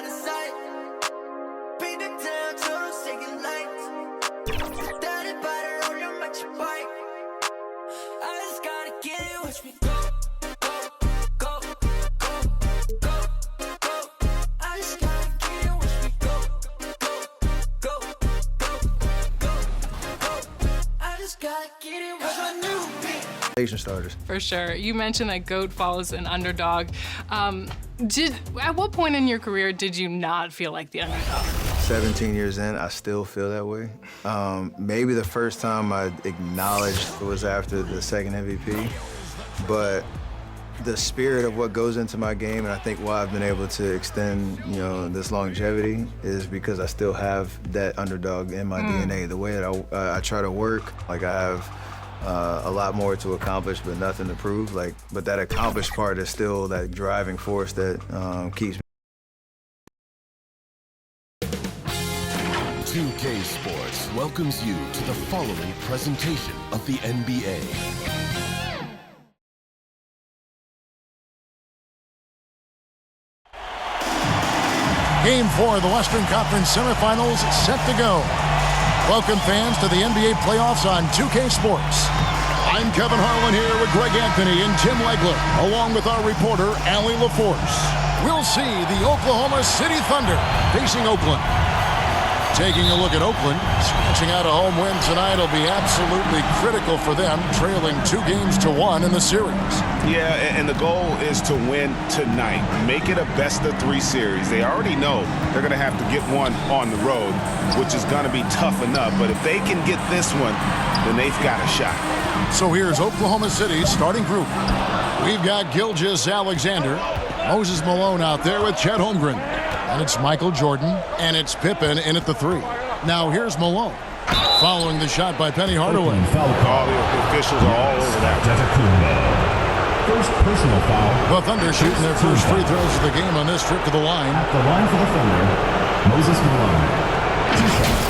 out of sight. Beat them down to those second lights. Daddy body on your match your bike. I just gotta get it, watch me go, go, go, go, go, go. I just gotta get it, watch me go, go, go, go, go, go. I just gotta get it, watch my new beat. Starters. For sure. You mentioned that GOAT follows an underdog. At what point in your career did you not feel like the underdog? 17 years in, I still feel that way. Maybe the first time I acknowledged it was after the second MVP, but the spirit of what goes into my game, and I think why I've been able to extend, this longevity is because I still have that underdog in my DNA. The way that I try to work, like I have a lot more to accomplish, but nothing to prove. But that accomplished part is still that driving force that keeps me. 2K Sports welcomes you to the following presentation of the NBA. Game 4 of the Western Conference semifinals set to go. Welcome fans to the NBA playoffs on 2K Sports. I'm Kevin Harlan here with Greg Anthony and Tim Legler, along with our reporter, Allie LaForce. We'll see the Oklahoma City Thunder facing Oakland. Taking a look at Oakland, scratching out a home win tonight will be absolutely critical for them, trailing 2-1 in the series. Yeah, and the goal is to win tonight. Make it a best-of-3 series. They already know they're going to have to get one on the road, which is going to be tough enough. But if they can get this one, then they've got a shot. So here's Oklahoma City's starting group. We've got Gilgeous-Alexander, Moses Malone out there with Chet Holmgren. And it's Michael Jordan, and it's Pippen in at the 3. Now here's Malone, following the shot by Penny Hardaway. All the officials are all over that. First personal foul. The Thunder shooting their first free throws of the game on this trip to the line. At the line for the Thunder, Moses Malone. 2 shots.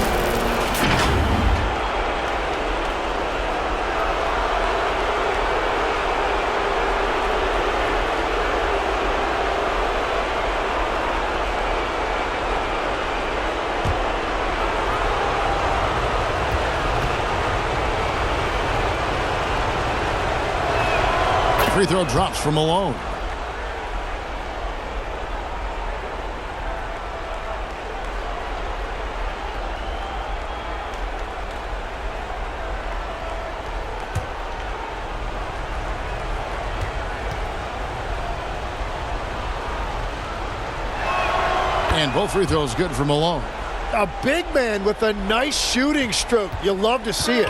Free throw drops from Malone. And both free throws good for Malone. A big man with a nice shooting stroke. You love to see it.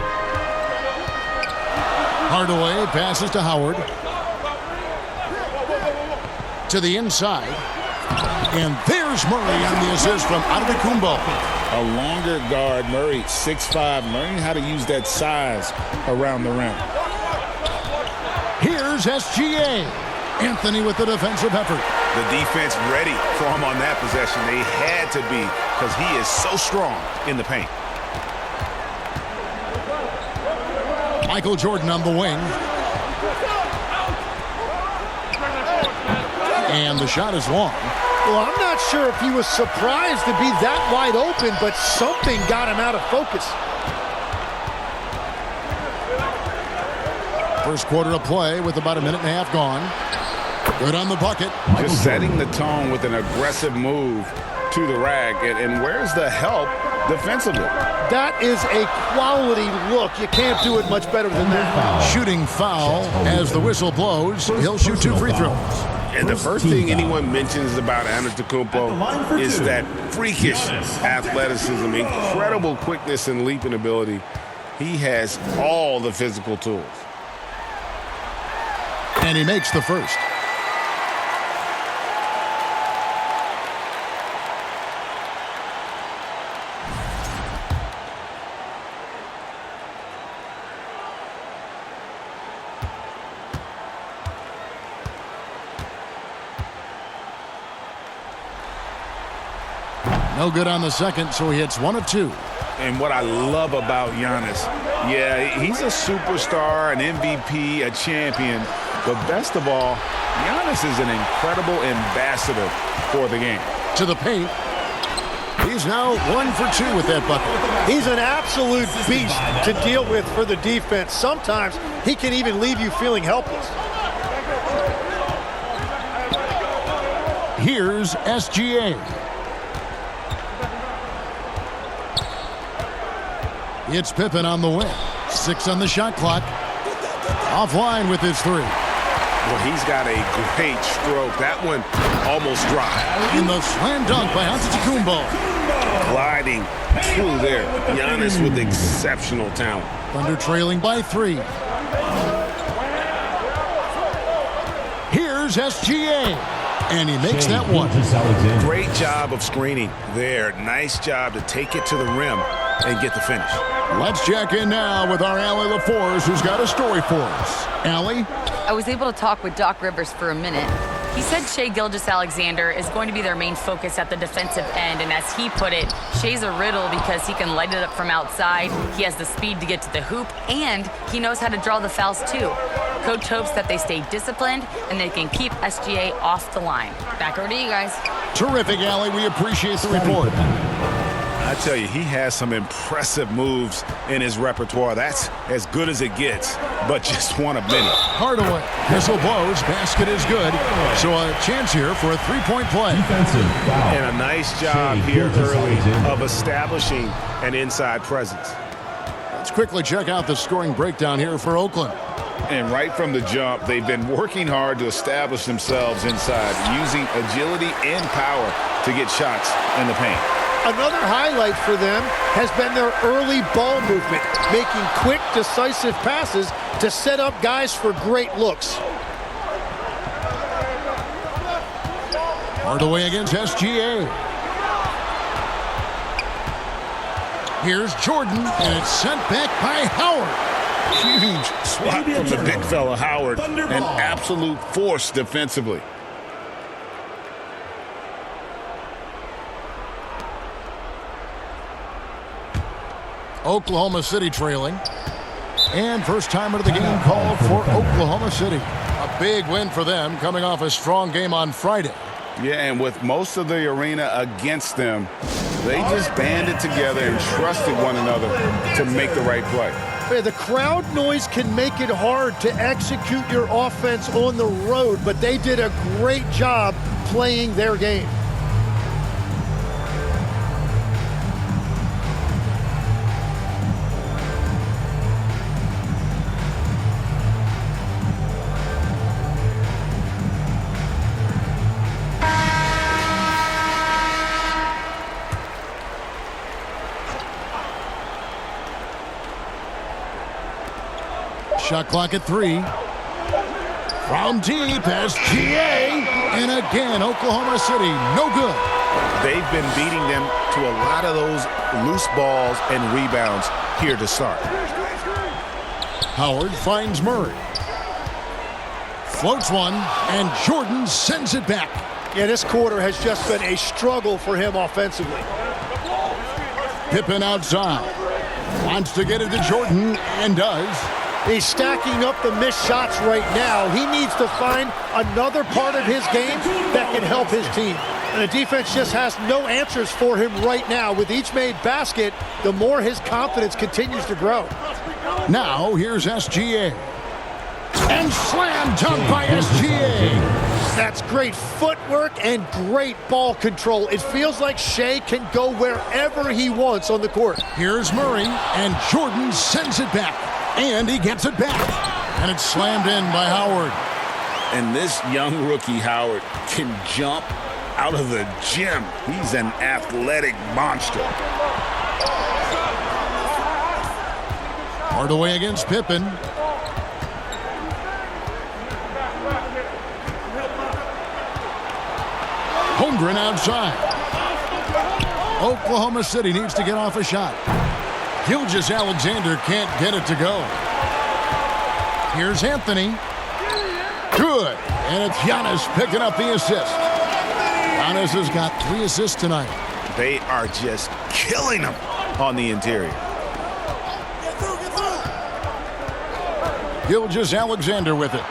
Hardaway passes to Howard. To the inside. And there's Murray on the assist from Antetokounmpo. A longer guard, Murray, 6'5", learning how to use that size around the rim. Here's SGA. Anthony with the defensive effort. The defense ready for him on that possession. They had to be, because he is so strong in the paint. Michael Jordan on the wing. And the shot is long. Well, I'm not sure if he was surprised to be that wide open, but something got him out of focus. First quarter of play with about a minute and a half gone. Good on the bucket. Just setting the tone with an aggressive move to the rack. And where's the help defensively? That is a quality look. You can't do it much better than that. Shooting foul as the whistle blows. He'll shoot 2 free throws. And the first thing anyone mentions about Antetokounmpo is that freakish athleticism, incredible quickness and leaping ability. He has all the physical tools. And he makes the first. No good on the second, so he hits 1 of 2. And what I love about Giannis, yeah, he's a superstar, an MVP, a champion, but best of all, Giannis is an incredible ambassador for the game. to the paint. He's now 1 for 2 with that bucket. He's an absolute beast to deal with for the defense. Sometimes he can even leave you feeling helpless. Here's SGA. It's Pippen on the wing. 6 on the shot clock. Offline with his 3. Well, he's got a great stroke. That one almost dry. In the slam dunk by Antetokounmpo. Gliding through there. Giannis with exceptional talent. Thunder trailing by 3. Here's SGA. And he makes that one. Great job of screening there. Nice job to take it to the rim and get the finish. Let's check in now with our Allie LaForce, who's got a story for us. Allie? I was able to talk with Doc Rivers for a minute. He said Shai Gilgeous-Alexander is going to be their main focus at the defensive end, and as he put it, Shai's a riddle because he can light it up from outside, he has the speed to get to the hoop, and he knows how to draw the fouls too. Coach hopes that they stay disciplined and they can keep SGA off the line. Back over to you guys. Terrific, Allie. We appreciate the report. I tell you, he has some impressive moves in his repertoire. That's as good as it gets, but just one of many. Hardaway. Whistle blows. Basket is good. So a chance here for a three-point play. And a nice job here early of establishing an inside presence. Let's quickly check out the scoring breakdown here for Oakland. And right from the jump, they've been working hard to establish themselves inside, using agility and power to get shots in the paint. Another highlight for them has been their early ball movement, making quick, decisive passes to set up guys for great looks. Hardaway against SGA. Here's Jordan, and it's sent back by Howard. Huge swat from the big fella Howard. An absolute force defensively. Oklahoma City trailing. And first timer of the game called for Oklahoma City. A big win for them coming off a strong game on Friday. Yeah, and with most of the arena against them, they just banded together and trusted one another to make the right play. The crowd noise can make it hard to execute your offense on the road, but they did a great job playing their game. Shot clock at 3. From deep, SGA. And again, Oklahoma City, no good. They've been beating them to a lot of those loose balls and rebounds here to start. Howard finds Murray. Floats one, and Jordan sends it back. Yeah, this quarter has just been a struggle for him offensively. Pippen outside. Wants to get it to Jordan, and does. He's stacking up the missed shots right now. He needs to find another part of his game that can help his team. And the defense just has no answers for him right now. With each made basket, the more his confidence continues to grow. Now, here's SGA. And slam dunk by SGA. That's great footwork and great ball control. It feels like Shai can go wherever he wants on the court. Here's Murray, and Jordan sends it back. And he gets it back. And it's slammed in by Howard. And this young rookie, Howard, can jump out of the gym. He's an athletic monster. Hardaway against Pippen. Holmgren outside. Oklahoma City needs to get off a shot. Gilgeous-Alexander can't get it to go. Here's Anthony. Good. And it's Giannis picking up the assist. Giannis has got 3 assists tonight. They are just killing them on the interior. Gilgeous-Alexander with it.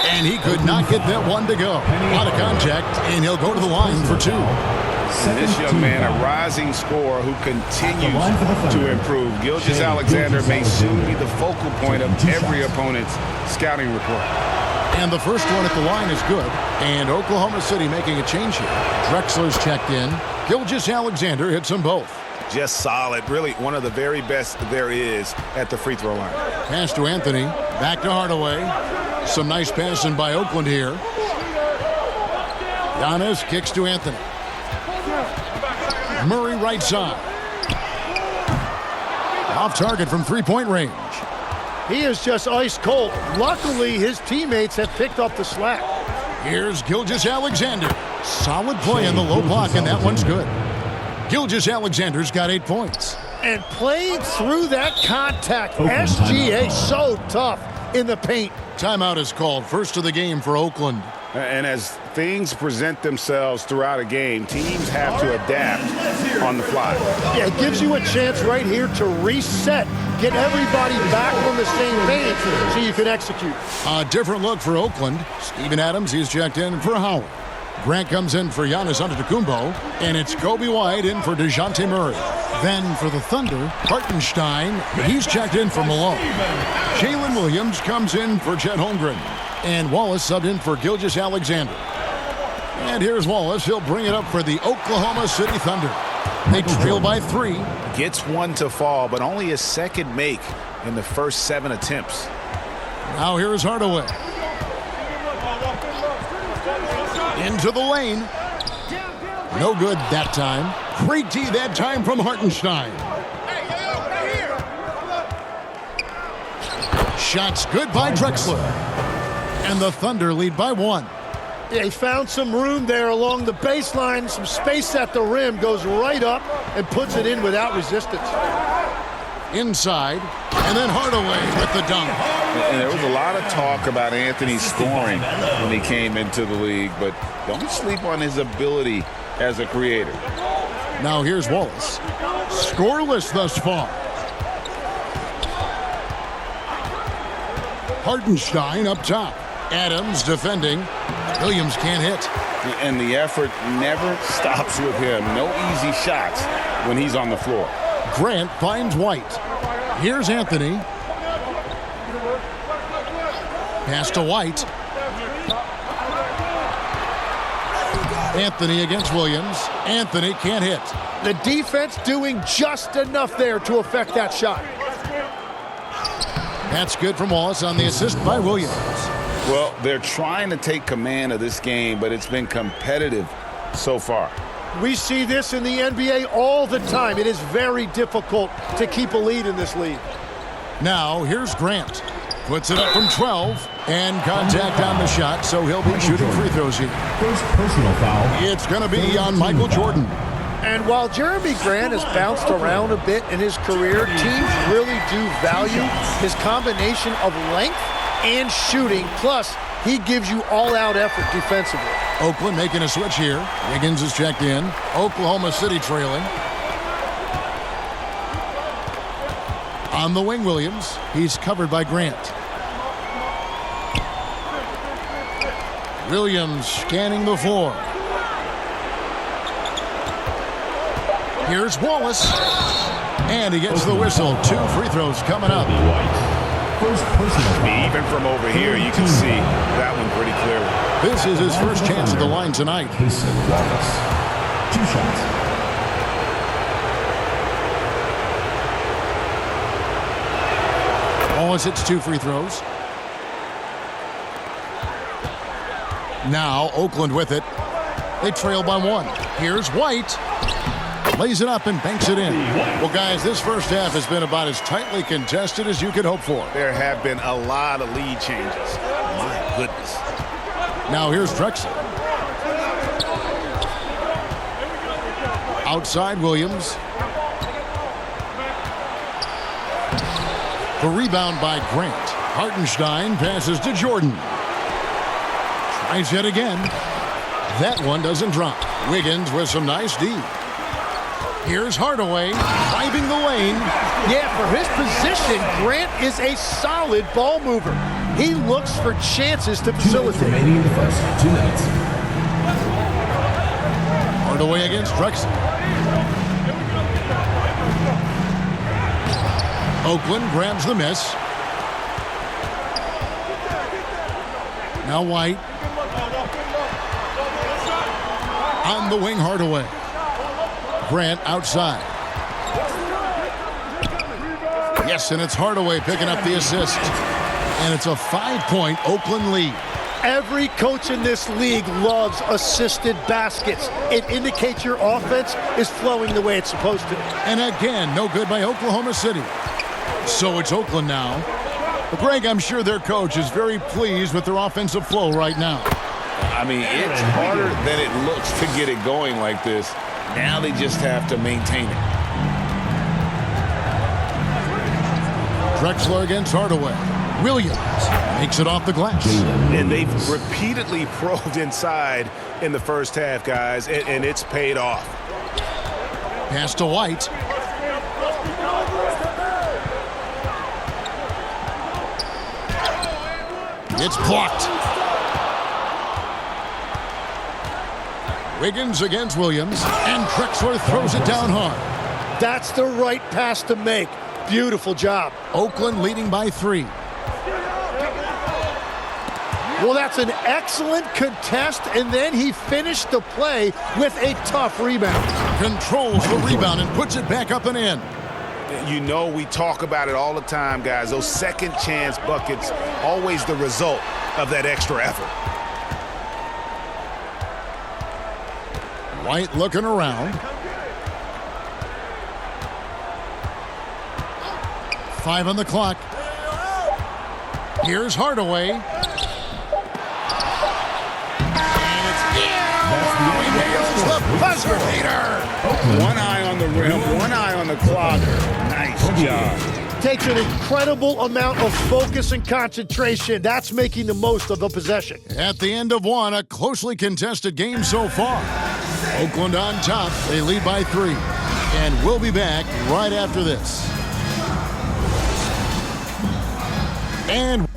And he could not get that one to go. Out of contact, and he'll go to the line for 2. And this young man, a rising scorer who continues to improve. Gilgeous-Alexander may soon be the focal point of every opponent's scouting report. And the first one at the line is good. And Oklahoma City making a change here. Drexler's checked in. Gilgeous-Alexander hits them both. Just solid. Really one of the very best there is at the free throw line. Pass to Anthony. Back to Hardaway. Some nice passing by Oakland here. Giannis kicks to Anthony. Murray right side. Off target from three-point range. He is just ice cold. Luckily, his teammates have picked up the slack. Here's Gilgeous-Alexander. Solid play in the low block, and that one's good. Gilgeous-Alexander's got 8 points. And played through that contact. SGA so tough in the paint. Timeout is called. First of the game for Oakland. And as things present themselves throughout a game, teams have to adapt on the fly. Yeah, it gives you a chance right here to reset. Get everybody back on the same page so you can execute. A different look for Oakland. Steven Adams, he's checked in for Howard. Grant comes in for Giannis Antetokounmpo, and it's Kobe White in for DeJounte Murray. Then for the Thunder, Hartenstein, he's checked in for Malone. Jalen Williams comes in for Chet Holmgren, and Wallace subbed in for Gilgeous-Alexander. And here's Wallace. He'll bring it up for the Oklahoma City Thunder. They trail by 3. Gets one to fall, but only his second make in the first 7 attempts. Now here's Hardaway. Into the lane. No good that time. Great D that time from Hartenstein. Shots good by Drexler. And the Thunder lead by 1. They found some room there along the baseline. Some space at the rim. Goes right up and puts it in without resistance. Inside. And then Hardaway with the dunk. And there was a lot of talk about Anthony scoring when he came into the league, but don't sleep on his ability as a creator. Now here's Wallace. Scoreless thus far. Hartenstein up top. Adams defending. Williams can't hit. And the effort never stops with him. No easy shots when he's on the floor. Grant finds White. Here's Anthony. Pass to White. Anthony against Williams. Anthony can't hit. The defense doing just enough there to affect that shot. That's good from Wallace on the assist by Williams. Well, they're trying to take command of this game, but it's been competitive so far. We see this in the NBA all the time. It is very difficult to keep a lead in this league. Now, here's Grant. Puts it up from 12. And contact on the shot, so he'll be shooting free throws here. First personal foul. It's going to be on Michael Jordan. And while Jeremy Grant has bounced around a bit in his career, teams really do value his combination of length and shooting. Plus, he gives you all-out effort defensively. Oakland making a switch here. Wiggins is checked in. Oklahoma City trailing. On the wing, Williams. He's covered by Grant. Williams scanning the floor. Here's Wallace. And he gets the whistle. 2 free throws coming up. First personal foul. Even from over here, you can see that one pretty clearly. This is his first chance at the line tonight. Casey Wallace. 2 shots. Wallace hits 2 free throws. Now Oakland with it. They trail by 1. Here's White. Lays it up and banks it in. Well, guys, this first half has been about as tightly contested as you could hope for. There have been a lot of lead changes. My goodness. Now here's Drexler. Outside Williams. The rebound by Grant. Hartenstein passes to Jordan. Tries yet again. That one doesn't drop. Wiggins with some nice D. Here's Hardaway driving the lane. Yeah, for his position, Grant is a solid ball mover. He looks for chances to 2 minutes facilitate. remaining in the first. 2 minutes. Hardaway against Drexel. Oakland grabs the miss. Now White. On the wing, Hardaway. Grant outside. Yes, and it's Hardaway picking up the assist. And it's a 5-point Oakland lead. Every coach in this league loves assisted baskets. It indicates your offense is flowing the way it's supposed to. And again, no good by Oklahoma City. So it's Oakland now. But Greg, I'm sure their coach is very pleased with their offensive flow right now. I mean, it's harder than it looks to get it going like this. Now they just have to maintain it. Drexler against Hardaway. Williams makes it off the glass. And they've repeatedly probed inside in the first half, guys, and it's paid off. Pass to White. It's blocked. Wiggins against Williams, and Drexler throws it down hard. That's the right pass to make. Beautiful job. Oakland leading by 3. Well, that's an excellent contest, and then he finished the play with a tough rebound. Controls the rebound and puts it back up and in. You know, we talk about it all the time, guys. Those second chance buckets, always the result of that extra effort. White looking around. 5 on the clock. Here's Hardaway. And it's he nails the buzzer beater. One eye on the rim, one eye on the clock. Nice job. Takes an incredible amount of focus and concentration. That's making the most of the possession. At the end of one, a closely contested game so far. Oakland on top. They lead by 3. And we'll be back right after this. And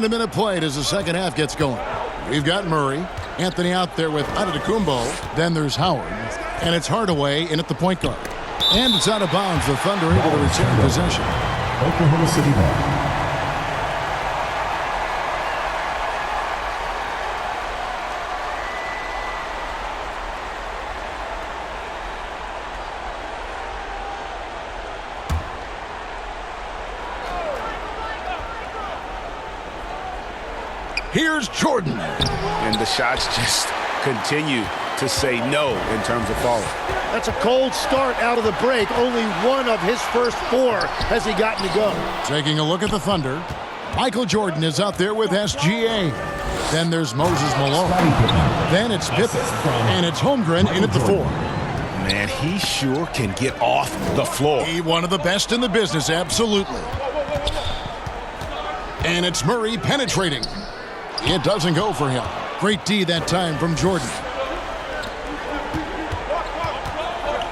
a minute played as the second half gets going. We've got Murray, Anthony out there with Antetokounmpo. Then there's Howard, and it's Hardaway in at the point guard. And it's out of bounds. The Thunder able to retain possession. Oklahoma City ball. Here's Jordan. And the shots just continue to say no in terms of falling. That's a cold start out of the break. Only one of his first 4 has he gotten to go. Taking a look at the Thunder. Michael Jordan is out there with SGA. Then there's Moses Malone. Then it's Pippen. And it's Holmgren in at the 4. Man, he sure can get off the floor. He one of the best in the business, absolutely. And it's Murray penetrating. It doesn't go for him. Great D that time from Jordan.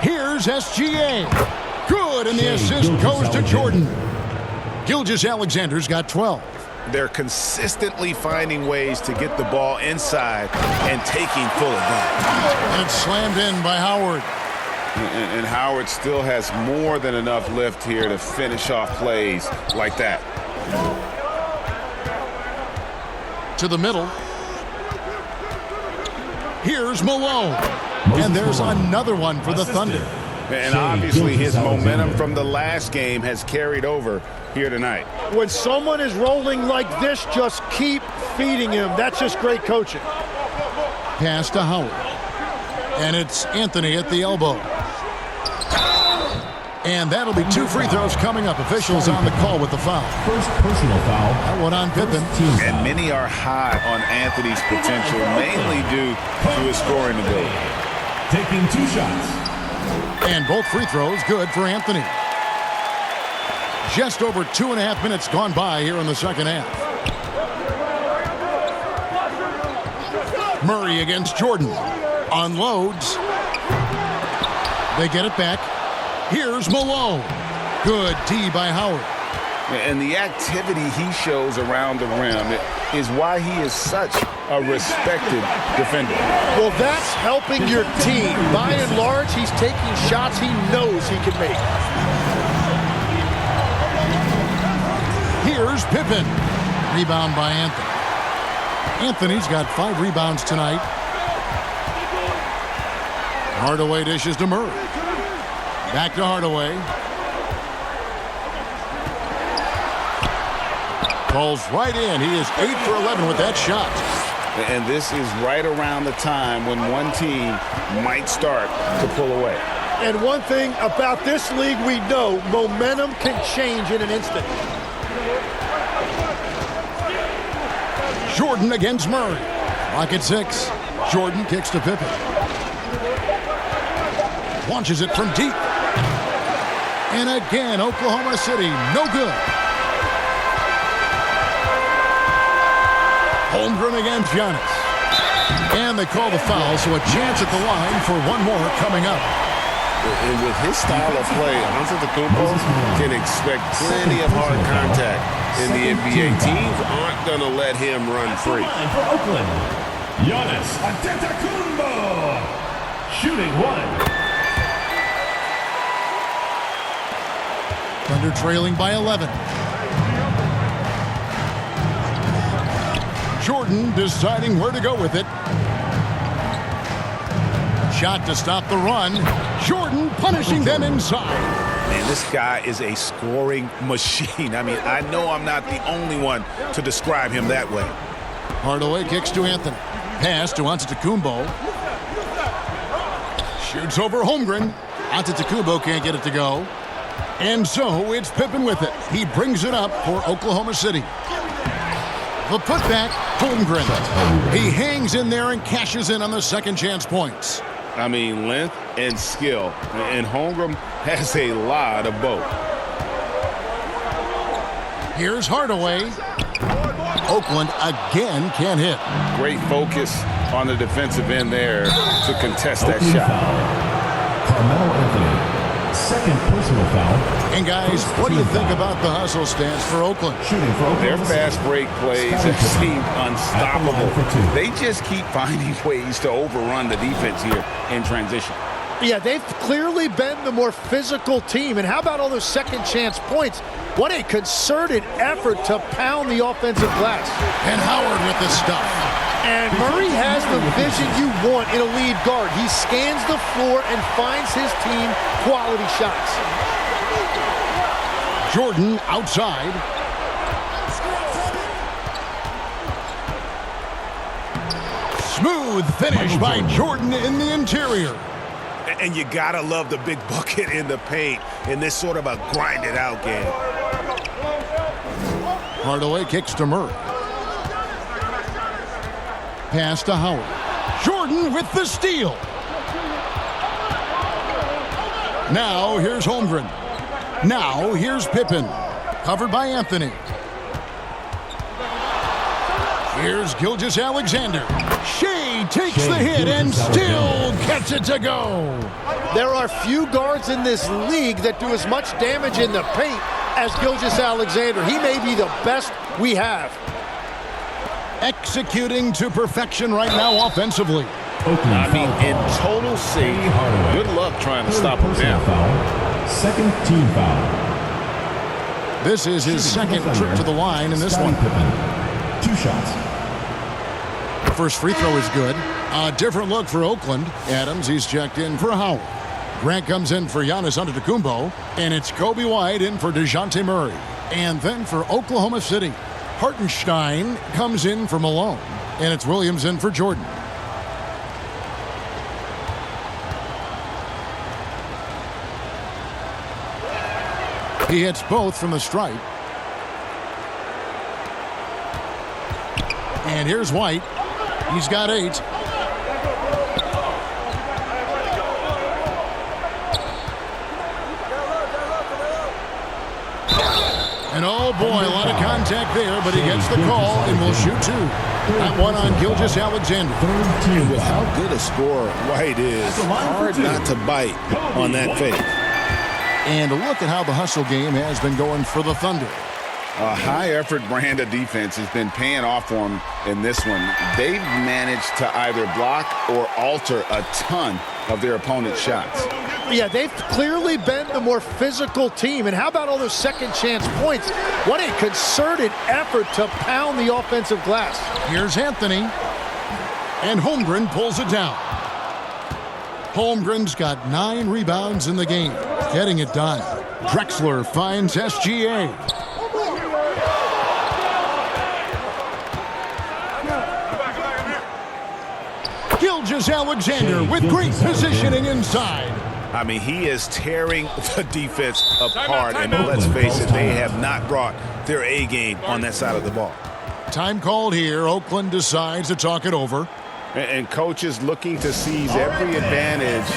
Here's SGA. Good, and the assist goes to Jordan. Gilgeous-Alexander's got 12. They're consistently finding ways to get the ball inside and taking full advantage. And it's slammed in by Howard. And Howard still has more than enough lift here to finish off plays like that. To the middle. Here's Malone. And there's another one for the Thunder. And obviously his momentum from the last game has carried over here tonight. When someone is rolling like this, just keep feeding him. That's just great coaching. Pass to Howard. And it's Anthony at the elbow. And that'll be 2 free throws coming up. Officials on the call with the foul. First personal foul. That one on Pippen. And many are high on Anthony's potential, mainly due to his scoring ability. Taking 2 shots. And both free throws good for Anthony. Just over 2.5 minutes gone by here in the second half. Murray against Jordan. Unloads. They get it back. Here's Malone. Good D by Howard. And the activity he shows around the rim is why he is such a respected defender. Well, that's helping your team. By and large, he's taking shots he knows he can make. Here's Pippen. Rebound by Anthony. Anthony's got 5 rebounds tonight. Hardaway dishes to Murray. Back to Hardaway. Falls right in. He is 8 for 11 with that shot. And this is right around the time when one team might start to pull away. And one thing about this league we know, momentum can change in an instant. Jordan against Murray. Clock at 6. Jordan kicks to Pippen. Launches it from deep. And again, Oklahoma City, no good. Holmgren against Giannis. And they call the foul, so a chance at the line for one more coming up. And with his style of play, Antetokounmpo can expect plenty of hard contact in the NBA. Teams aren't going to let him run free. For Oakland, Giannis Antetokounmpo, shooting 1. Thunder trailing by 11. Jordan deciding where to go with it. Shot to stop the run. Jordan punishing them inside. Man, this guy is a scoring machine. I mean, I know I'm not the only one to describe him that way. Hardaway kicks to Anthony. Pass to Antetokounmpo. Shoots over Holmgren. Antetokounmpo can't get it to go. And so it's Pippen with it. He brings it up for Oklahoma City. The putback, Holmgren. He hangs in there and cashes in on the second chance points. I mean, length and skill. And Holmgren has a lot of both. Here's Hardaway. Oakland again can't hit. Great focus on the defensive end there to contest that shot. Carmelo Anthony. Second personal foul. And guys, what do you think about the hustle stance for Oakland? Shooting for Oakland. Their fast break plays have seemed unstoppable. They just keep finding ways to overrun the defense here in transition. Yeah, they've clearly been the more physical team. And how about all those second chance points? What a concerted effort to pound the offensive glass. And Howard with the stuff. And Murray has the vision you want in a lead guard. He scans the floor and finds his team quality shots. Jordan outside. Smooth finish by Jordan in the interior. And you gotta love the big bucket in the paint in this sort of a grinded out game. Hardaway kicks to Murray. Pass to Howard. Jordan with the steal. Now here's Holmgren. Now here's Pippen. Covered by Anthony. Here's Gilgeous-Alexander. Shea takes the hit and still gets it to go. There are few guards in this league that do as much damage in the paint as Gilgeous-Alexander. He may be the best we have. Executing to perfection right now offensively. I mean, in total sync. Good luck trying to stop him down. Second team foul. This is his second trip to the line in this one. Pippen. 2 shots. First free throw is good. A different look for Oakland. Adams, he's checked in for Howard. Grant comes in for Giannis Antetokounmpo. And it's Kobe White in for DeJounte Murray. And then for Oklahoma City, Hartenstein comes in for Malone. And it's Williams in for Jordan. He hits both from the stripe. And here's White. He's got 8. And oh boy, a lot of contact there, but he gets the call and will shoot 2. That one on Gilgeous Alexander. And with how good a scorer White is, hard not to bite on that fake. And look at how the hustle game has been going for the Thunder. A high-effort brand of defense has been paying off for them in this one. They've managed to either block or alter a ton of their opponent's shots. Yeah, they've clearly been the more physical team. And how about all those second chance points? What a concerted effort to pound the offensive glass. Here's Anthony. And Holmgren pulls it down. Holmgren's got 9 rebounds in the game, getting it done. Drexler finds SGA. Gilgeous Alexander with great positioning inside. I mean, he is tearing the defense apart, and let's face it, they have not brought their A game on that side of the ball. Time called here. Oakland decides to talk it over. And coach is looking to seize every advantage,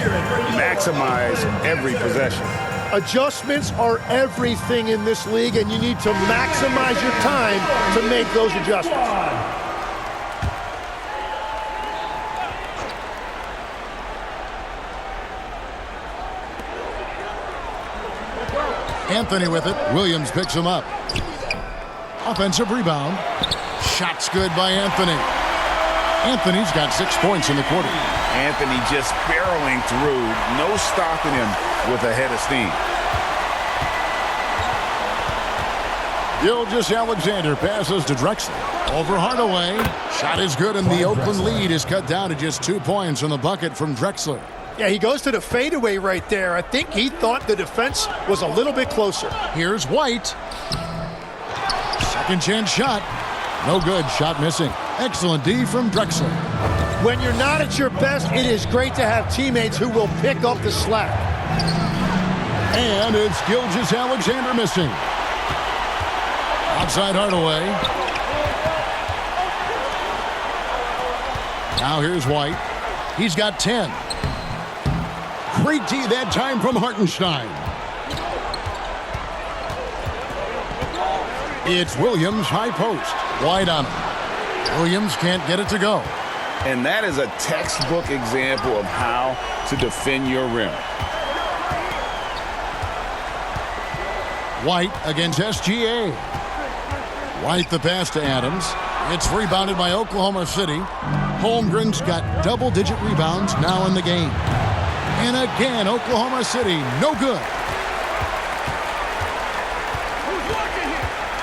maximize every possession. Adjustments are everything in this league, and you need to maximize your time to make those adjustments. Anthony with it. Williams picks him up. Offensive rebound. Shot's good by Anthony. Anthony's got 6 points in the quarter. Anthony just barreling through. No stopping him with a head of steam. Gilgeous Alexander passes to Drexler. Over Hardaway. Shot is good, and the Oakland lead is cut down to just 2 points in the bucket from Drexler. Yeah, he goes to the fadeaway right there. I think he thought the defense was a little bit closer. Here's White. Second chance shot. No good. Shot missing. Excellent D from Drexler. When you're not at your best, it is great to have teammates who will pick up the slack. And it's Gilgeous Alexander missing. Outside Hardaway. Now here's White. He's got 10. Great D that time from Hartenstein. It's Williams, high post. White on him. Williams can't get it to go. And that is a textbook example of how to defend your rim. White against SGA. White the pass to Adams. It's rebounded by Oklahoma City. Holmgren's got double-digit rebounds now in the game. And again, Oklahoma City, no good.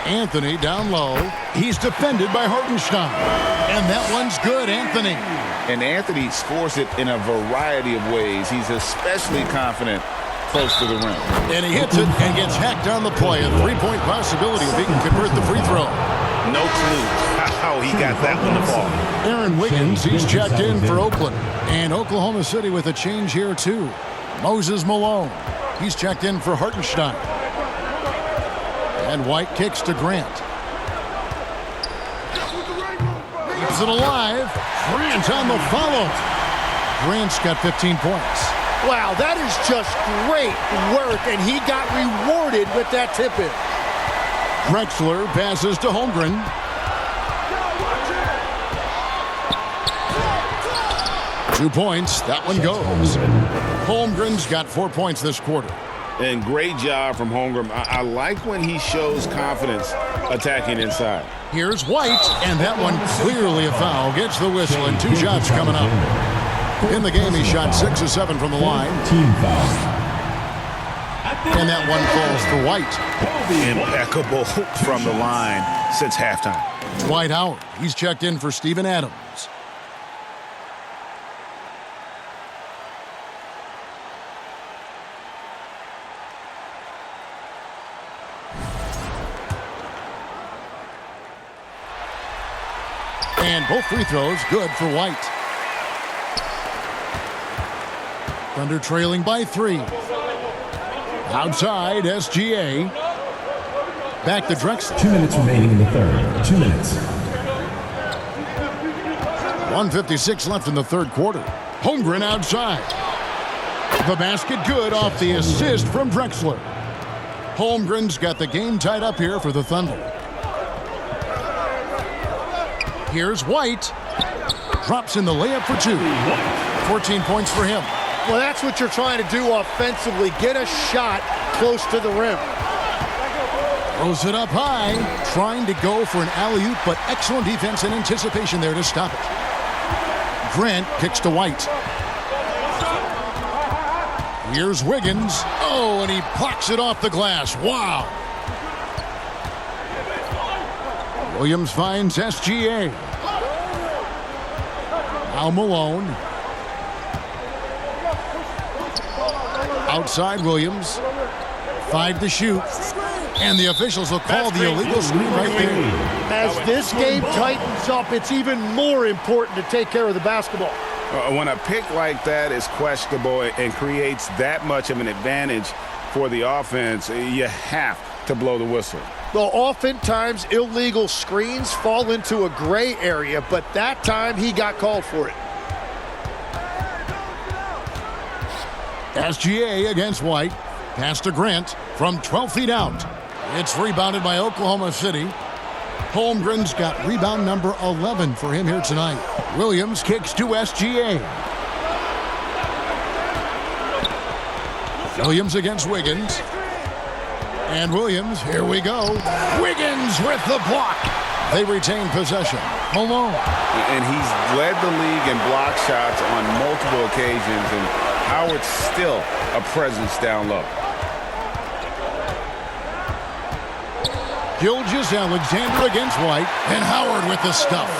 Anthony down low. He's defended by Hartenstein. And that one's good, Anthony. And Anthony scores it in a variety of ways. He's especially confident close to the rim. And he hits it and gets hacked on the play. A 3-point possibility if he can convert the free throw. No clue how he got that one to fall. Aaron Wiggins, he's checked in for Oakland. And Oklahoma City with a change here, too. Moses Malone, he's checked in for Hartenstein. And White kicks to Grant. Keeps it alive. Grant on the follow. Grant's got 15 points. Wow, that is just great work, and he got rewarded with that tip-in. Drexler passes to Holmgren. Two points. That one goes. Holmgren's got 4 points this quarter. And great job from Holmgren. I like when he shows confidence attacking inside. Here's White, and that one clearly a foul. Gets the whistle, and 2 shots coming up. In the game, he shot 6 of 7 from the line. Team foul. And that one falls for White. Impeccable from the line since halftime. Dwight Howard, he's checked in for Steven Adams. And both free throws good for White. Thunder trailing by 3. Outside, SGA. Back to Drexler. 2 minutes remaining in the third. 2 minutes. 1:56 left in the third quarter. Holmgren outside. The basket good off the assist from Drexler. Holmgren's got the game tied up here for the Thunder. Here's White. Drops in the layup for 2. 14 points for him. Well, that's what you're trying to do offensively. Get a shot close to the rim. Throws it up high. Trying to go for an alley-oop, but excellent defense and anticipation there to stop it. Grant kicks to White. Here's Wiggins. Oh, and he blocks it off the glass. Wow. Williams finds SGA. Now Malone. Outside Williams. 5 to shoot. And the officials will call the illegal screen right there. As this game tightens up, it's even more important to take care of the basketball. When a pick like that is questionable and creates that much of an advantage for the offense, you have to blow the whistle. Well, oftentimes illegal screens fall into a gray area, but that time he got called for it. SGA against White. Pass to Grant from 12 feet out. It's rebounded by Oklahoma City. Holmgren's got rebound number 11 for him here tonight. Williams kicks to SGA. Williams against Wiggins. And Williams, here we go. Wiggins with the block. They retain possession. Malone. And he's led the league in block shots on multiple occasions, and Howard's still a presence down low. Gilgeous-Alexander against White, and Howard with the stuff.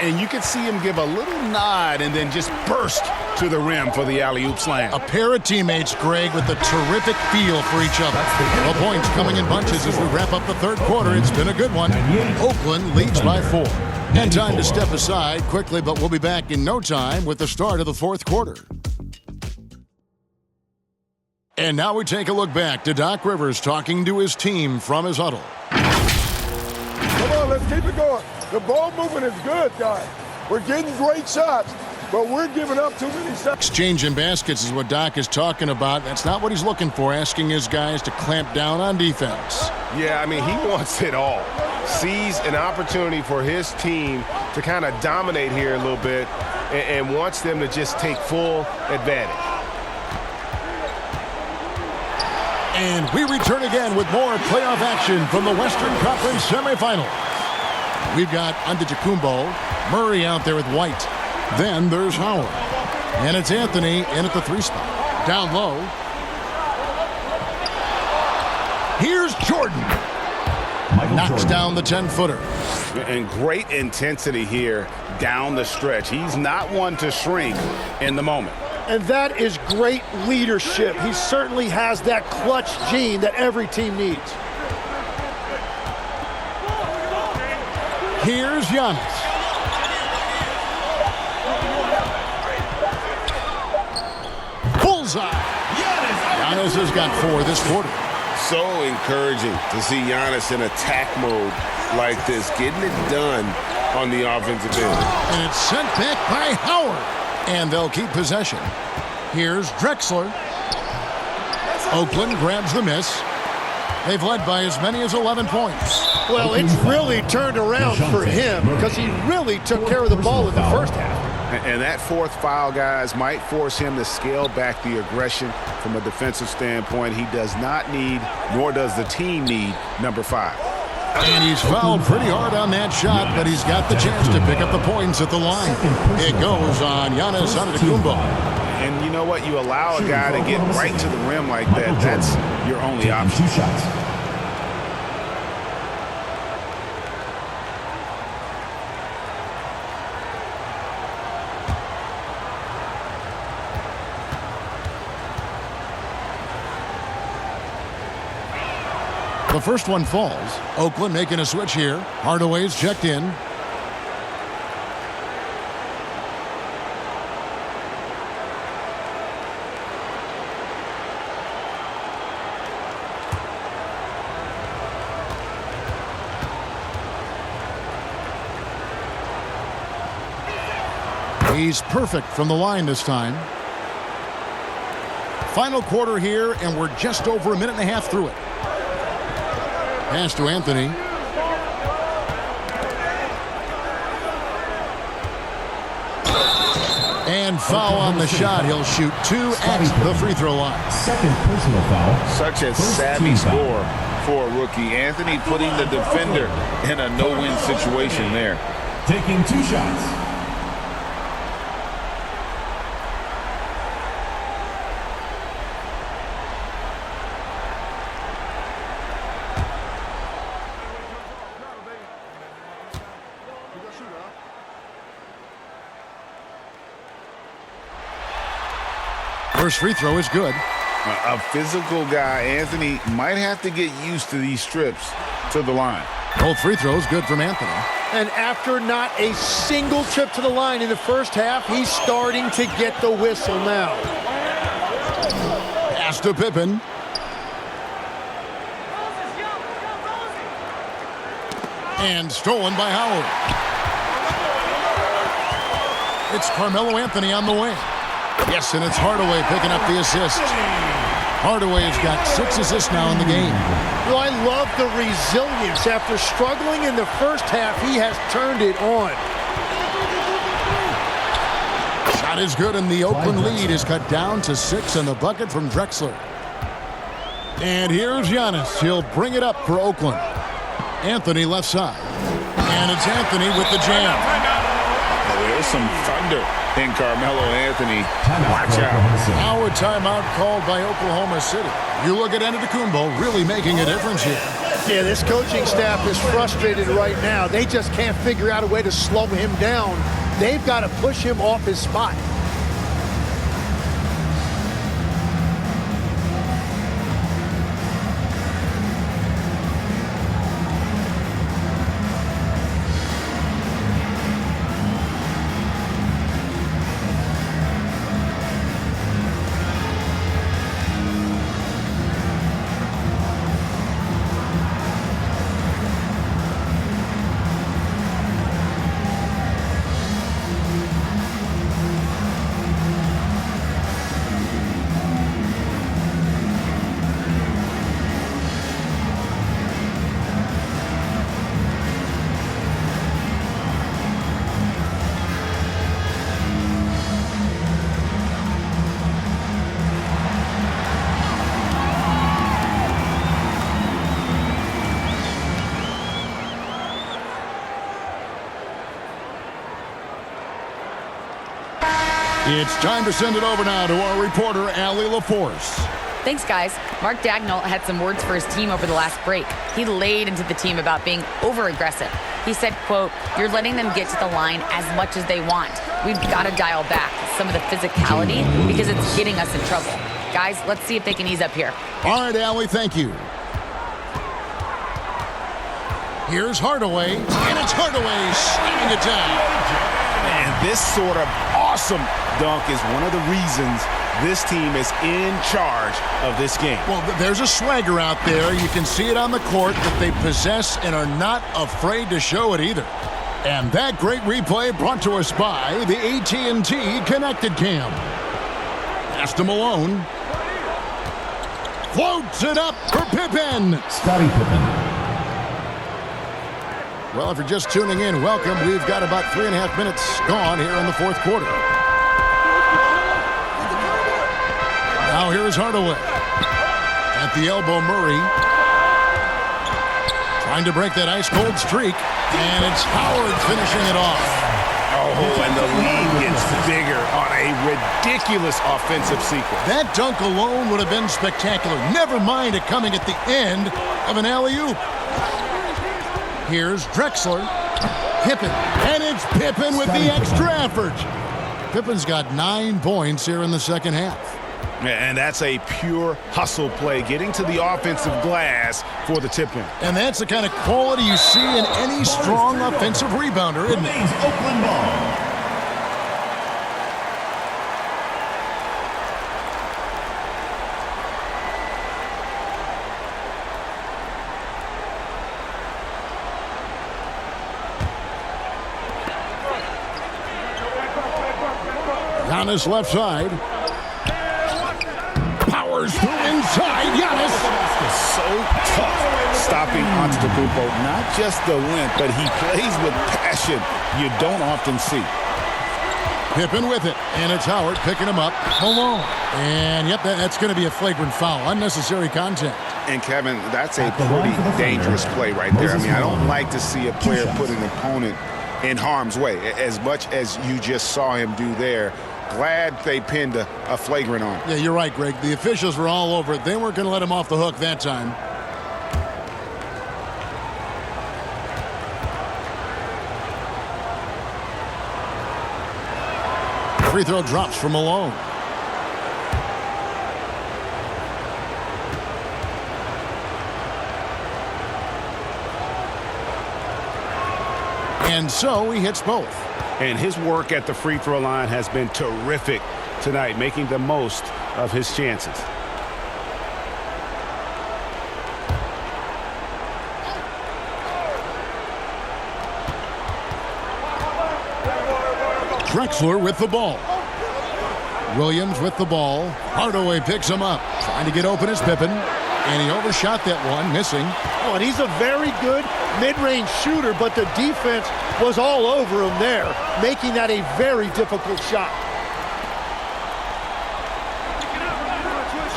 And you could see him give a little nod and then just burst to the rim for the alley-oop slam. A pair of teammates, Greg, with a terrific feel for each other. The points coming in bunches as we wrap up the third quarter. It's been a good one. Oakland leads by 4. And time to step aside quickly, but we'll be back in no time with the start of the fourth quarter. And now we take a look back to Doc Rivers talking to his team from his huddle. Come on, let's keep it going. The ball movement is good, guys. We're getting great shots, but we're giving up too many shots. Exchanging baskets is what Doc is talking about. That's not what he's looking for, asking his guys to clamp down on defense. Yeah, I mean, he wants it all. Sees an opportunity for his team to kind of dominate here a little bit and wants them to just take full advantage. And we return again with more playoff action from the Western Conference semifinals. We've got Antetokounmpo, Murray out there with White. Then there's Howard. And it's Anthony in at the 3 spot. Down low. Here's Jordan. Knocks down the 10-footer. And great intensity here down the stretch. He's not one to shrink in the moment. And that is great leadership. He certainly has that clutch gene that every team needs. Here's Giannis. Bullseye. Giannis has got 4 this quarter. So encouraging to see Giannis in attack mode like this, getting it done on the offensive end. And it's sent back by Howard. And they'll keep possession. Here's Drexler. Oakland grabs the miss. They've led by as many as 11 points. Well, it's really turned around for him because he really took care of the ball in the first half. And that 4th foul, guys, might force him to scale back the aggression from a defensive standpoint. He does not need, nor does the team need, number 5. And he's fouled pretty hard on that shot, but he's got the chance to pick up the points at the line. It goes on Giannis Antetokounmpo. And you know what? You allow a guy to get right to the rim like that. That's your only option. 2 shots. The first one falls. Oakland making a switch here. Hardaway's checked in. He's perfect from the line this time. Final quarter here, and we're just over a minute and a half through it. Pass to Anthony. And foul on the shot. He'll shoot 2 at the free throw line. Second personal foul. Such a savvy score for a rookie. Anthony putting the defender in a no-win situation there. Taking 2 shots. First free throw is good. A physical guy, Anthony, might have to get used to these trips to the line. Both free throws good from Anthony. And after not a single trip to the line in the first half, he's starting to get the whistle now. Pass to Pippen. And stolen by Howard. It's Carmelo Anthony on the wing. Yes, and it's Hardaway picking up the assist. Hardaway's got 6 assists now in the game. Well, I love the resilience. After struggling in the first half, he has turned it on. Shot is good, and the Oakland lead is cut down to 6 on the bucket from Drexler. And here's Giannis. He'll bring it up for Oakland. Anthony left side. And it's Anthony with the jam. Oh, there's some thunder in Carmelo Anthony. Watch out. Now a timeout called by Oklahoma City. You look at Antetokounmpo really making a difference here. Yeah, this coaching staff is frustrated right now. They just can't figure out a way to slow him down. They've got to push him off his spot. It's time to send it over now to our reporter, Allie LaForce. Thanks, guys. Mark Dagnall had some words for his team over the last break. He laid into the team about being over-aggressive. He said, quote, "You're letting them get to the line as much as they want. We've got to dial back some of the physicality because it's getting us in trouble. Guys, let's see if they can ease up here." All right, Allie, thank you. Here's Hardaway, and it's Hardaway slamming it down. And this sort of awesome dunk is one of the reasons this team is in charge of this game. Well, there's a swagger out there. You can see it on the court that they possess and are not afraid to show it either. And that great replay brought to us by the AT&T Connected Cam. Pass to Malone. Floats it up for Pippen. Scottie Pippen. Well, if you're just tuning in, welcome. We've got about 3.5 minutes gone here in the fourth quarter. Now here is Hardaway. At the elbow, Murray. Trying to break that ice-cold streak. And it's Howard finishing it off. Oh, and the lead gets bigger on a ridiculous offensive sequence. That dunk alone would have been spectacular. Never mind it coming at the end of an alley-oop. Here's Drexler. Pippen. And it's Pippen with the extra effort. Pippen's got 9 points here in the second half. And that's a pure hustle play, getting to the offensive glass for the tip-in. And that's the kind of quality you see in any strong offensive rebounder, isn't it? Oakland ball. Giannis left side. Powers through inside. Giannis. So tough stopping Antetokounmpo. Not just the length, but he plays with passion you don't often see. Pippen with it, and it's Howard picking him up. Malone. And, yep, that's going to be a flagrant foul. Unnecessary contact. And, Kevin, that's a pretty dangerous play right there. I mean, I don't like to see a player put an opponent in harm's way, as much as you just saw him do there. Glad they pinned a flagrant on him. Yeah, you're right, Greg. The officials were all over it. They weren't going to let him off the hook that time. Free throw drops for Malone. And so he hits both. And his work at the free throw line has been terrific tonight, making the most of his chances. Drexler with the ball. Williams with the ball. Hardaway picks him up. Trying to get open is Pippen. And he overshot that one, missing. Oh, and he's a very good mid-range shooter, but the defense was all over him there, making that a very difficult shot.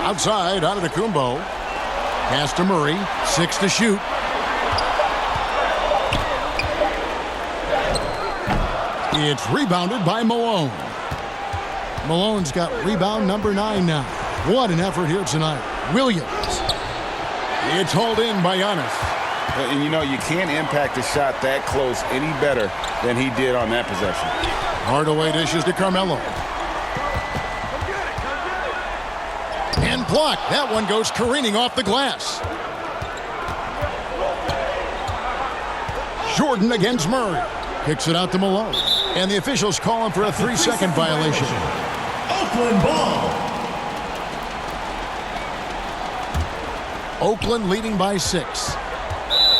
Outside, out of the Kumbo. Pass to Murray. 6 to shoot. It's rebounded by Malone. Malone's got rebound number 9 now. What an effort here tonight. Williams. It's hauled in by Giannis. And you know, you can't impact a shot that close any better than he did on that possession. Hardaway dishes to Carmelo. And blocked. That one goes careening off the glass. Jordan against Murray. Kicks it out to Malone. And the officials call him for a 3-second violation. Oakland ball. Oakland leading by 6.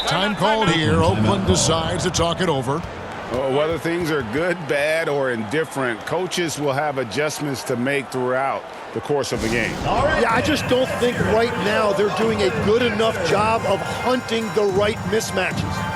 Time called here. Oakland decides to talk it over. Whether things are good, bad, or indifferent, coaches will have adjustments to make throughout the course of the game. Yeah, I just don't think right now they're doing a good enough job of hunting the right mismatches.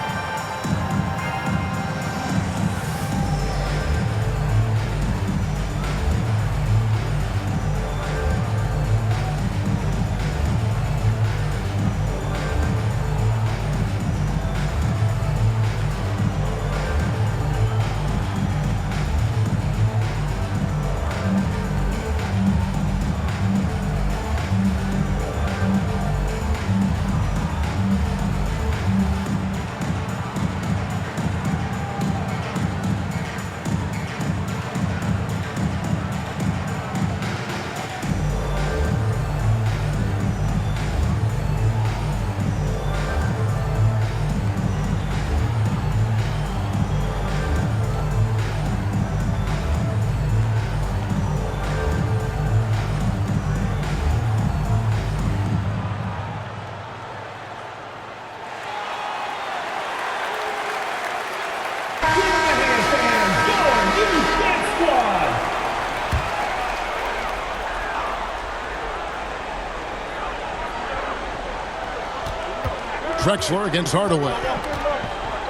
Drexler against Hardaway.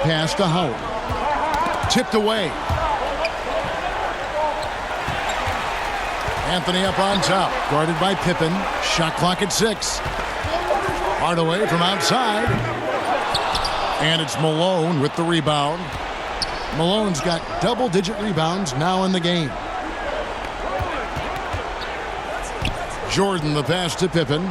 Pass to Howard. Tipped away. Anthony up on top. Guarded by Pippen. Shot clock at 6. Hardaway from outside. And it's Malone with the rebound. Malone's got double-digit rebounds now in the game. Jordan the pass to Pippen.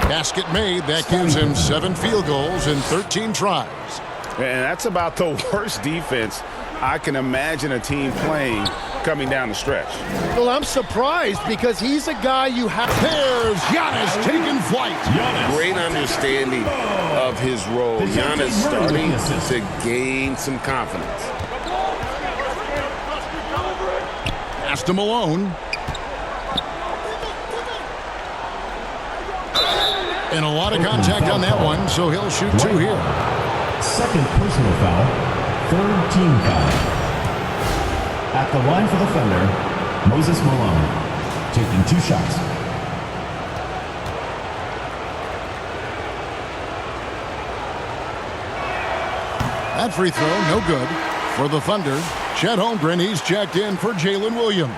Basket made. That gives him 7 field goals in 13 tries. And that's about the worst defense I can imagine a team playing coming down the stretch. Well, I'm surprised because he's a guy you have. There's Giannis taking flight. Great understanding of his role. Giannis starting to gain some confidence. Pass to Malone. And a lot of contact on that one, so he'll shoot 2 here. Second personal foul. Third team foul. At the line for the Thunder, Moses Malone, taking 2 shots. That free throw, no good. For the Thunder, Chet Holmgren, he's checked in for Jalen Williams.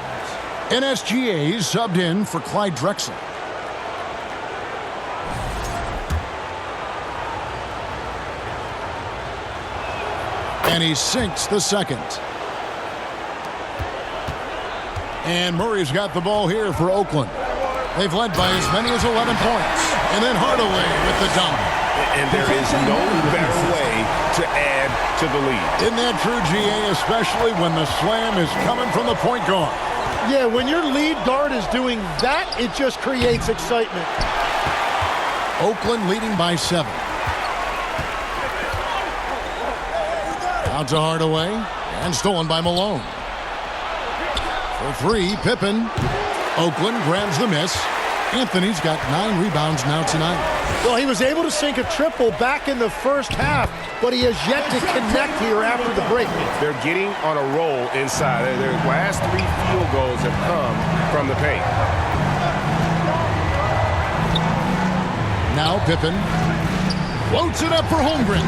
NSGA subbed in for Clyde Drexler. And he sinks the second. And Murray's got the ball here for Oakland. They've led by as many as 11 points. And then Hardaway with the dunk. And there is no better way to add to the lead. Isn't that true, GA, especially when the slam is coming from the point guard? Yeah, when your lead guard is doing that, it just creates excitement. Oakland leading by 7. Out to Hardaway, and stolen by Malone. For 3, Pippen. Oakland grabs the miss. Anthony's got 9 rebounds now tonight. Well, he was able to sink a triple back in the first half, but he has yet to connect here after the break. They're getting on a roll inside. Their last 3 field goals have come from the paint. Now Pippen floats it up for Holmgren.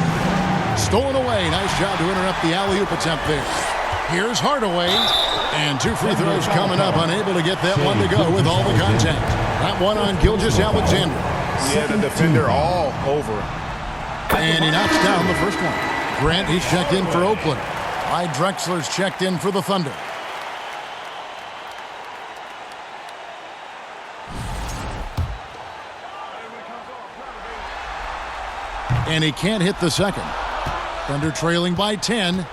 Stolen away. Nice job to interrupt the alley-oop attempt there. Here's Hardaway. And 2 free throws coming up. Unable to get that one to go with all the contact. That one on Gilgeous-Alexander. Yeah, the defender all over. And he knocks down the first one. Grant, he's checked in for Oakland. Clyde Drexler's checked in for the Thunder. And he can't hit the second. Thunder trailing by 10.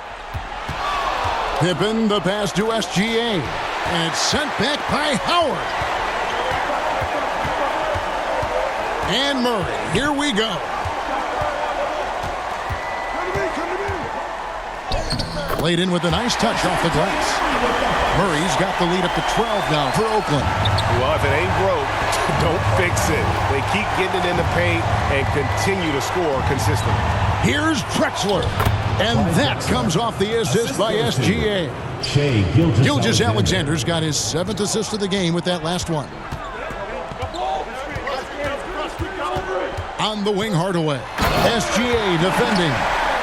Pippen, the pass to SGA. And it's sent back by Howard. And Murray, here we go. Played in with a nice touch off the glass. Murray's got the lead up to 12 now for Oakland. Well, if it ain't broke, don't fix it. They keep getting it in the paint and continue to score consistently. Here's Drexler. And that comes off the assist by SGA. Gilgeous-Alexander's got his 7th assist of the game with that last one. On the wing, Hardaway. SGA defending.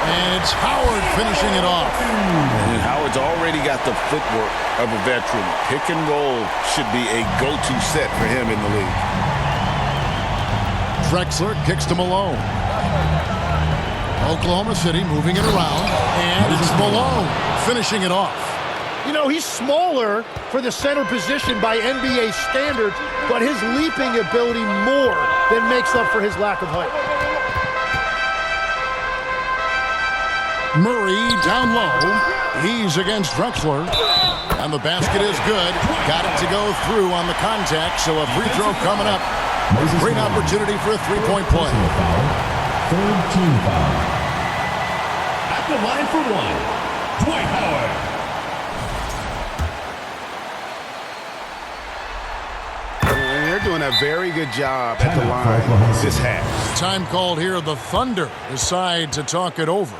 And it's Howard finishing it off. And Howard's already got the footwork of a veteran. Pick and roll should be a go-to set for him in the league. Drexler kicks to Malone. Oklahoma City moving it around. And it's Malone finishing it off. You know, he's smaller for the center position by NBA standards, but his leaping ability more than makes up for his lack of height. Murray down low. He's against Drexler. And the basket is good. Got it to go through on the contact, so a free throw coming up. Great opportunity for a three-point play. Third team foul. At the line for 1, Dwight Howard. They're doing a very good job at the line this half. Time called here. The Thunder decide to talk it over.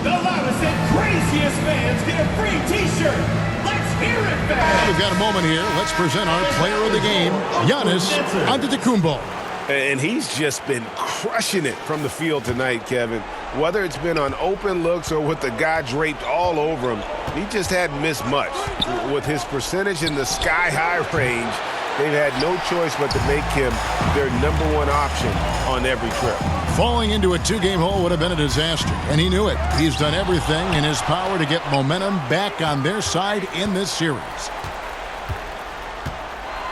The loudest and craziest fans get a free T-shirt. Let's hear it, fans. We've got a moment here. Let's present our player of the game, Giannis Antetokounmpo. And he's just been crushing it from the field tonight, Kevin. Whether it's been on open looks or with the guy draped all over him, he just hadn't missed much. With his percentage in the sky-high range, they've had no choice but to make him their #1 option on every trip. Falling into a 2-game hole would have been a disaster, and he knew it. He's done everything in his power to get momentum back on their side in this series.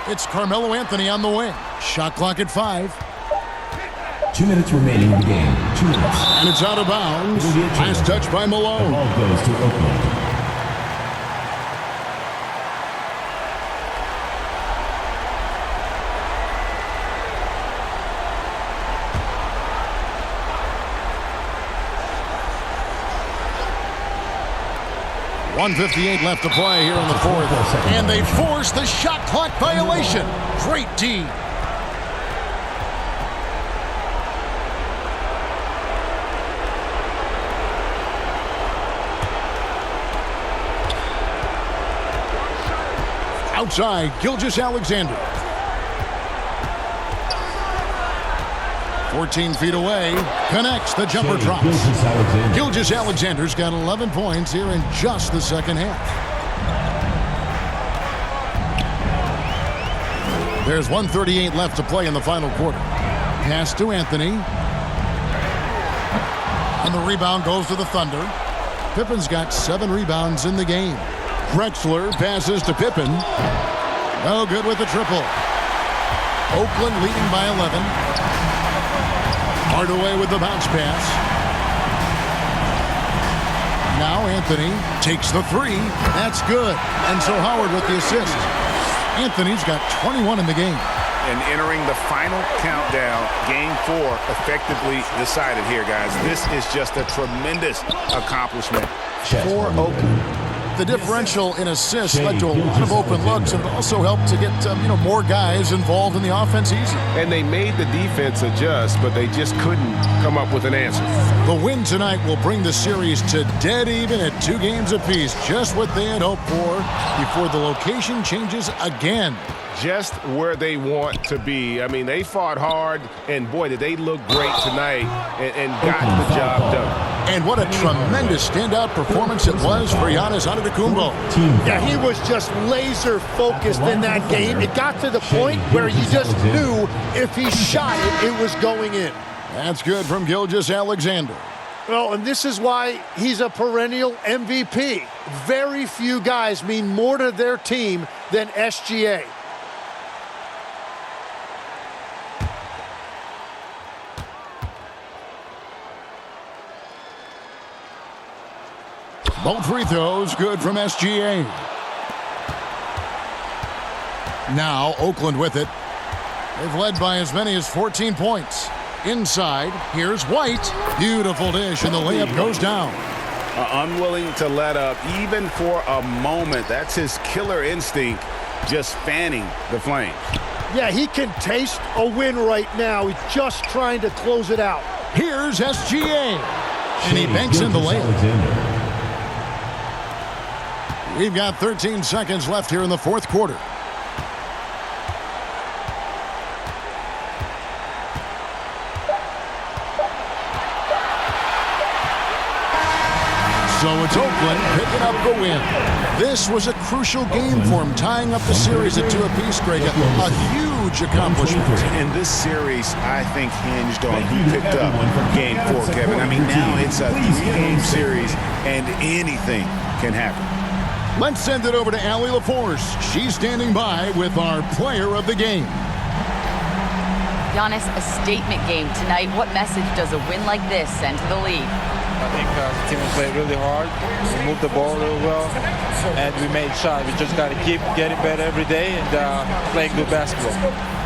It's Carmelo Anthony on the wing. Shot clock at 5. 2 minutes remaining in the game. 2 minutes. And it's out of bounds. Last touch by Malone. The ball goes to Oakland. .158 left to play here in the fourth. And they force the shot clock violation. Great D. Outside, Gilgeous-Alexander. 14 feet away. Connects. The jumper drops. Gilgeous-Alexander's got 11 points here in just the second half. There's 1:38 left to play in the final quarter. Pass to Anthony. And the rebound goes to the Thunder. Pippen's got 7 rebounds in the game. Drexler passes to Pippen. No good with the triple. Oakland leading by 11. Hardaway with the bounce pass. Now Anthony takes the 3. That's good. And so Howard with the assist. Anthony's got 21 in the game. And entering the final countdown, Game 4 effectively decided here, guys. This is just a tremendous accomplishment for Oakland. The differential in assists led to a lot of open looks, and it also helped to get more guys involved in the offense easy. And they made the defense adjust, but they just couldn't come up with an answer. The win tonight will bring the series to dead even at 2 games apiece, just what they had hoped for before the location changes again. Just where they want to be. I mean, they fought hard, and boy, did they look great tonight and got the job done. And what a tremendous standout performance it was for Giannis Antetokounmpo. Yeah, he was just laser focused in that game. It got to the point where you just knew if he shot it, it was going in. That's good from Gilgeous-Alexander. Well, and this is why he's a perennial MVP. Very few guys mean more to their team than SGA. Both free throws good from SGA. Now Oakland with it. They've led by as many as 14 points. Inside, here's White. Beautiful dish, and the layup goes down. Unwilling to let up, even for a moment. That's his killer instinct, just fanning the flames. Yeah, he can taste a win right now. He's just trying to close it out. Here's SGA. And he banks in the layup. We've got 13 seconds left here in the fourth quarter. So it's Oakland picking up the win. This was a crucial game for him, tying up the series at 2 apiece, Greg. A huge accomplishment. And this series, I think, hinged on who picked up Game 4, Kevin. I mean, now it's a 3-game series, and anything can happen. Let's send it over to Allie LaForce. She's standing by with our player of the game. Giannis, a statement game tonight. What message does a win like this send to the league? I think the team has played really hard. We moved the ball really well, and we made shots. We just got to keep getting better every day and playing good basketball.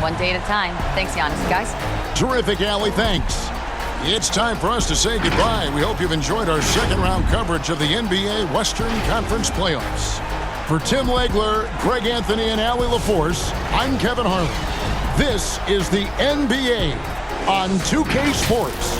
One day at a time. Thanks, Giannis, guys. Terrific, Allie. Thanks. It's time for us to say goodbye. We hope you've enjoyed our second-round coverage of the NBA Western Conference Playoffs. For Tim Legler, Greg Anthony, and Allie LaForce, I'm Kevin Harlan. This is the NBA on 2K Sports.